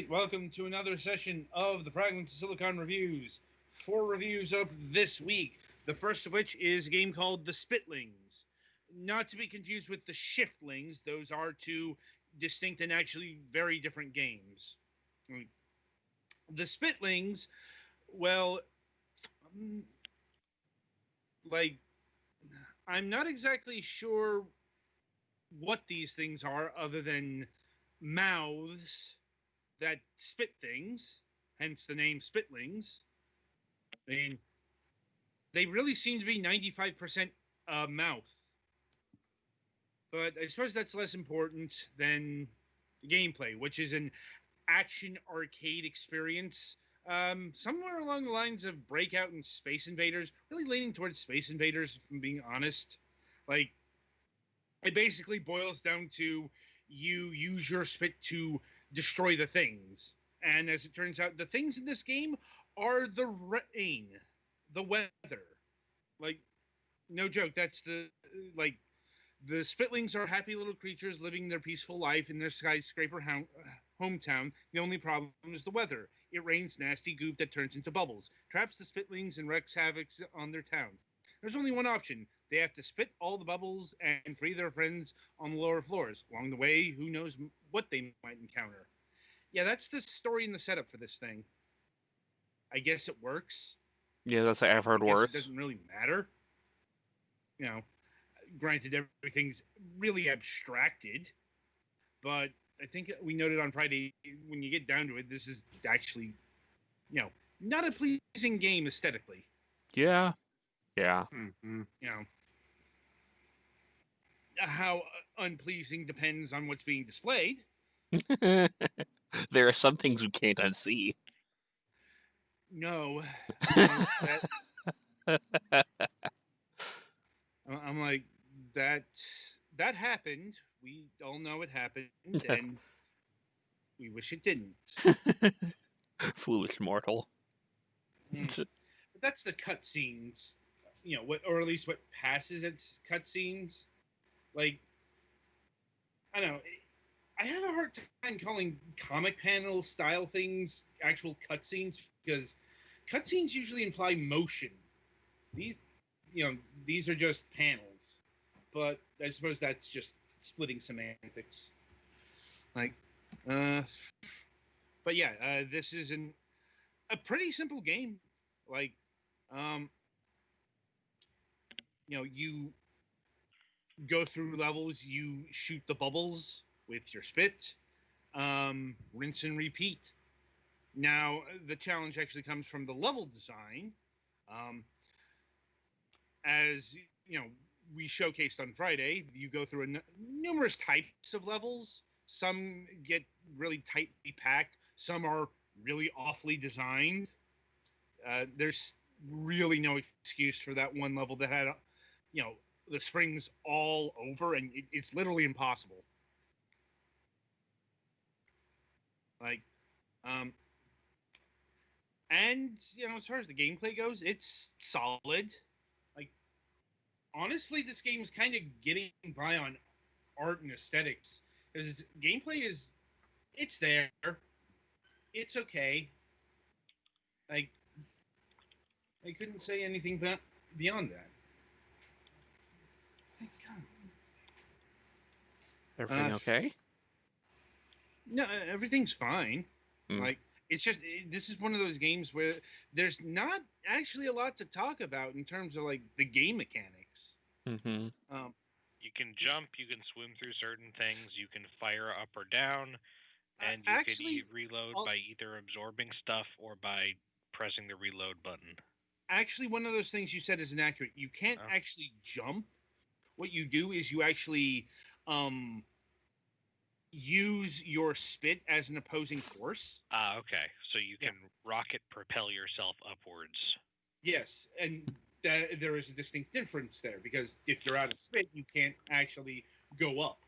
right, welcome to another session of the Fragments of Silicon Reviews. 4 reviews up this week. The first of which is a game called The Spitlings. Not to be confused with the Shiftlings, those are two distinct and actually very different games. The Spitlings, well, mm, like, I'm not exactly sure what these things are other than mouths that spit things, hence the name Spitlings. I mean, they really seem to be 95% mouth. But I suppose that's less important than the gameplay, which is an action arcade experience. Somewhere along the lines of Breakout and Space Invaders, really leaning towards Space Invaders, if I'm being honest. Like, it basically boils down to you use your spit to destroy the things. And as it turns out, the things in this game are the rain, the weather. Like, no joke, that's like, the Spitlings are happy little creatures living their peaceful life in their skyscraper hometown. The only problem is the weather. It rains nasty goop that turns into bubbles, traps the Spitlings, and wreaks havoc on their town. There's only one option. They have to spit all the bubbles and free their friends on the lower floors. Along the way, who knows what they might encounter. Yeah, that's the story and the setup for this thing. I guess it works. Yeah, that's I've I heard guess it worse. doesn't really matter. You know, granted, everything's really abstracted, but I think we noted on Friday, when you get down to it, this is actually, not a pleasing game aesthetically. Yeah, yeah. You know, how unpleasing depends on what's being displayed. There are some things we can't unsee. No, that I'm like that. That happened. We all know it happened, and we wish it didn't. Foolish mortal. Mm. But that's the cutscenes, what, or at least what passes its cutscenes. Like, I don't know. I have a hard time calling comic panel style things actual cutscenes because cutscenes usually imply motion. These, these are just panels. But I suppose that's just splitting semantics. Like, uh, but yeah, this is a pretty simple game. Like, um, you go through levels, you shoot the bubbles with your spit, rinse and repeat. Now, the challenge actually comes from the level design. Um, as we showcased on Friday, you go through numerous types of levels. Some get really tightly packed. Some are really awfully designed. There's really no excuse for that one level that had, you know, the springs all over, and it's literally impossible. Like, um, and as far as the gameplay goes, it's solid. Like, honestly, this game is kind of getting by on art and aesthetics because gameplay is it's there, it's okay. Like, I couldn't say anything beyond that. Thank God. Everything okay? No, everything's fine. Mm. Like, it's just this is one of those games where there's not actually a lot to talk about in terms of like the game mechanics. Mm-hmm. Um, You can jump, you can swim through certain things, you can fire up or down, and you could actually, reload I'll, by either absorbing stuff or by pressing the reload button. actually, one of those things you said is inaccurate. You can't Oh. actually jump. What you do is you actually um, use your spit as an opposing force. Okay. So you Yeah. can rocket propel yourself upwards. Yes, and there is a distinct difference there because if you're out of spit, you can't actually go up.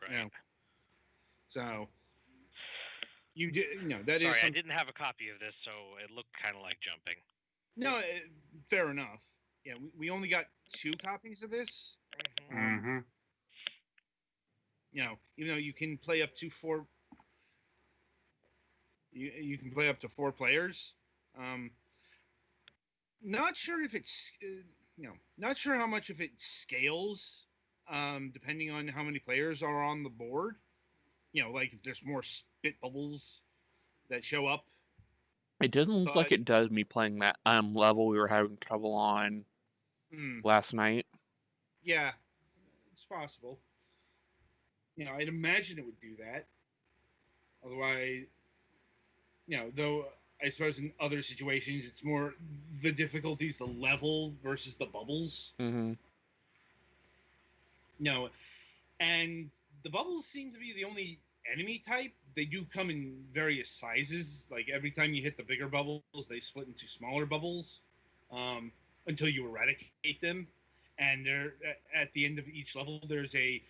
Right. So you do, that is Sorry, I some. didn't have a copy of this, so it looked kind of like jumping. No, fair enough. Yeah, we only got 2 copies of this. Mm-hmm. Even though you can play up to 4. You can play up to 4 players. Not sure if it's not sure how much of it scales, depending on how many players are on the board. Like if there's more spit bubbles that show up. It doesn't look like But it does me playing that level we were having trouble on last night. yeah, it's possible. I'd imagine it would do that. Otherwise, though I suppose in other situations it's more the difficulties, the level versus the bubbles. Mm-hmm. And the bubbles seem to be the only enemy type. They do come in various sizes. Like every time you hit the bigger bubbles, they split into smaller bubbles until you eradicate them. And they're at the end of each level, there's a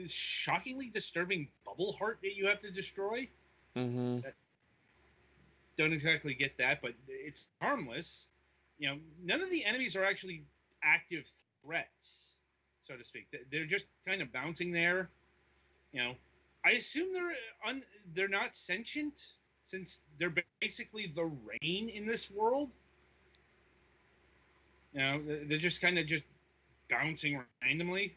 shockingly disturbing bubble heart that you have to destroy. Mm-hmm. Don't exactly get that, but it's harmless. None of the enemies are actually active threats, so to speak. They're just kind of bouncing there. I assume they're not sentient, since they're basically the rain in this world. They're just kind of just bouncing randomly.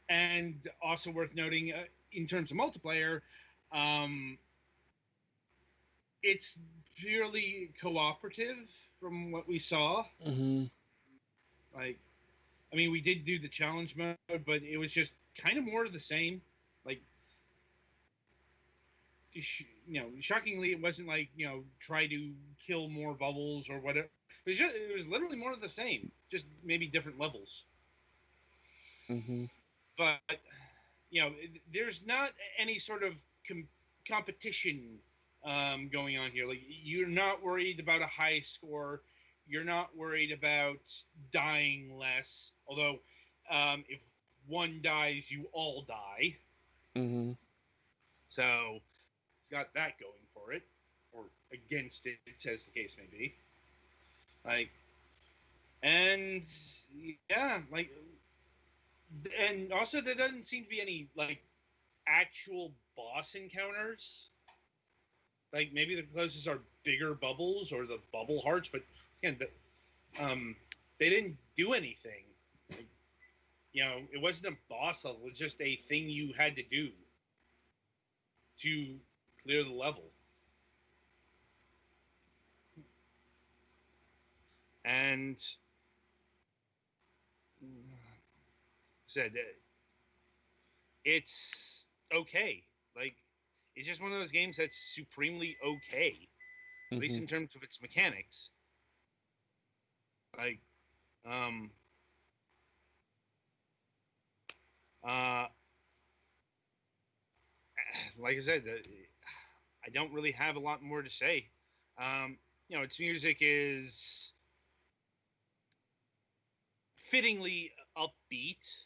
And also worth noting, in terms of multiplayer, it's purely cooperative from what we saw. Mm-hmm. We did do the challenge mode, but it was just kind of more of the same. Shockingly, it wasn't like, try to kill more bubbles or whatever. It was literally more of the same, just maybe different levels. Mm-hmm. But, there's not any sort of competition going on here. Like, you're not worried about a high score. You're not worried about dying less. Although, if one dies, you all die. Mm-hmm. So it's got that going for it, or against it, as the case may be. And also there doesn't seem to be any actual boss encounters. Maybe the closest are bigger bubbles or the bubble hearts, but again, they didn't do anything. It wasn't a boss level. It was just a thing you had to do to clear the level. And said it's okay. It's just one of those games that's supremely okay, at least in terms of its mechanics. Like I said, I don't really have a lot more to say. Its music is fittingly upbeat.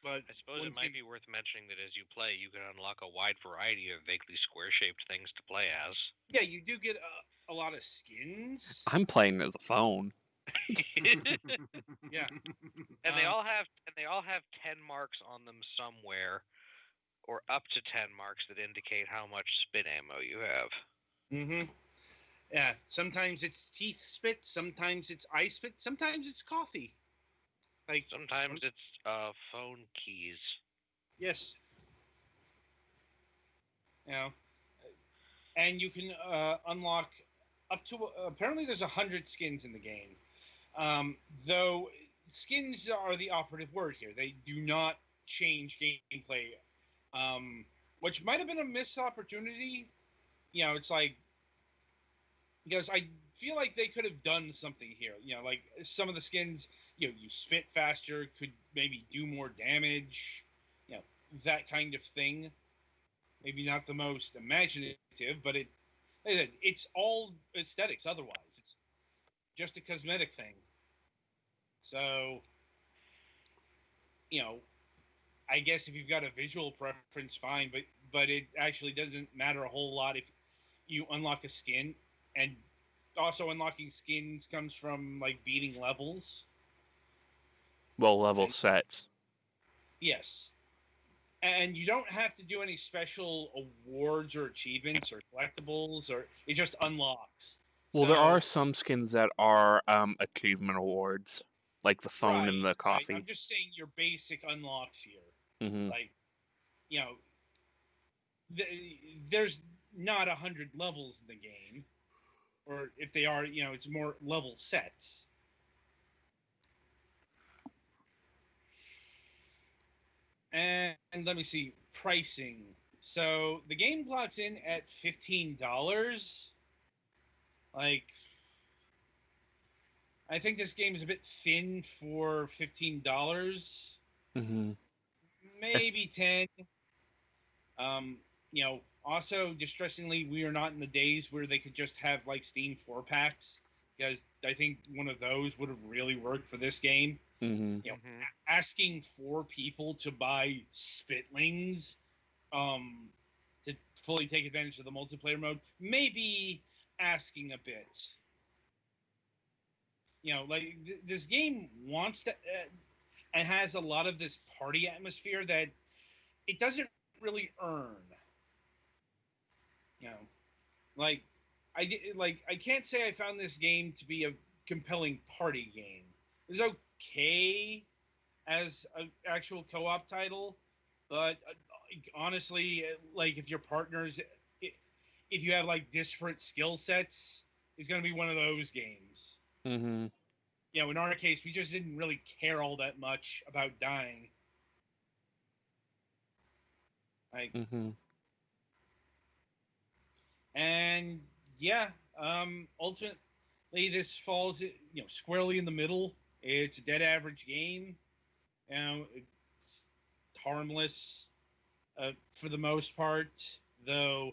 But I suppose it might be worth mentioning that as you play, you can unlock a wide variety of vaguely square-shaped things to play as. Yeah, you do get a lot of skins. I'm playing as a phone. Yeah, and they all have 10 marks on them somewhere, or up to 10 marks that indicate how much spit ammo you have. Mm-hmm. Yeah, sometimes it's teeth spit, sometimes it's eye spit, sometimes it's coffee. Sometimes it's phone keys. Yes. And you can unlock up to apparently there's 100 skins in the game. Though skins are the operative word here. They do not change gameplay. Which might have been a missed opportunity. It's because I feel like they could have done something here. Some of the skins, you spit faster, could maybe do more damage, that kind of thing. Maybe not the most imaginative, but it's all aesthetics otherwise. It's just a cosmetic thing. So, I guess if you've got a visual preference, fine, but it actually doesn't matter a whole lot if you unlock a skin. And also unlocking skins comes from beating levels. Well, level sets. Yes. And you don't have to do any special awards or achievements or collectibles, or it just unlocks. Well, there So, are some skins that are achievement awards, like the phone and right, the right. I'm coffee. just saying your basic unlocks here. Hmm. Like, you know, there's not 100 levels in the game, or if they are, it's more level sets. And let me see pricing. So the game clocks in at $15. Like, I think this game is a bit thin for $15. Hmm. Maybe 10. Um, also distressingly, we are not in the days where they could just have like Steam 4 packs, because I think one of those would have really worked for this game. Hmm. Asking 4 people to buy Spitlings, um, to fully take advantage of the multiplayer mode, maybe asking a bit. Like this game wants to, and has a lot of this party atmosphere that it doesn't really earn. You know, like I can't say I found this game to be a compelling party game. It was okay as an actual co-op title, but honestly, like if your partners, if you have like disparate skill sets, it's going to be one of those games. Hmm. In our case, we just didn't really care all that much about dying. Like, Hmm. and yeah, ultimately, this falls, squarely in the middle. It's a dead average game. It's harmless, for the most part, though.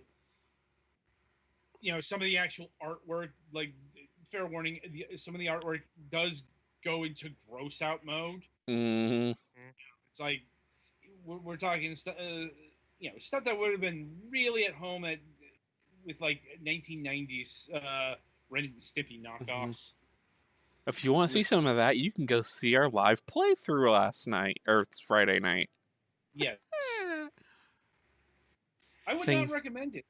Some of the actual artwork, like, fair warning, some of the artwork does go into gross out mode. Hmm. It's like we're talking stuff that would have been really at home with like 1990s Ren and Stimpy Hmm. knockoffs. If you want to see With some of that, you can go see our live playthrough last night or Friday night. Yes, I would not Thing, recommend it.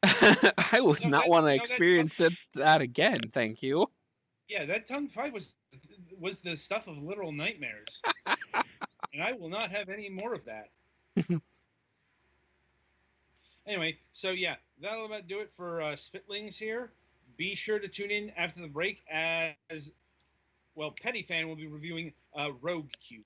I would No, not want to that tongue, experience that again. Thank you. yeah, that tongue fight was the stuff of literal nightmares, and I will not have any more of that. Anyway, so yeah, that'll about do it for Spitlings here. Be sure to tune in after the break, as well. Petty Fan will be reviewing Rogue Cube.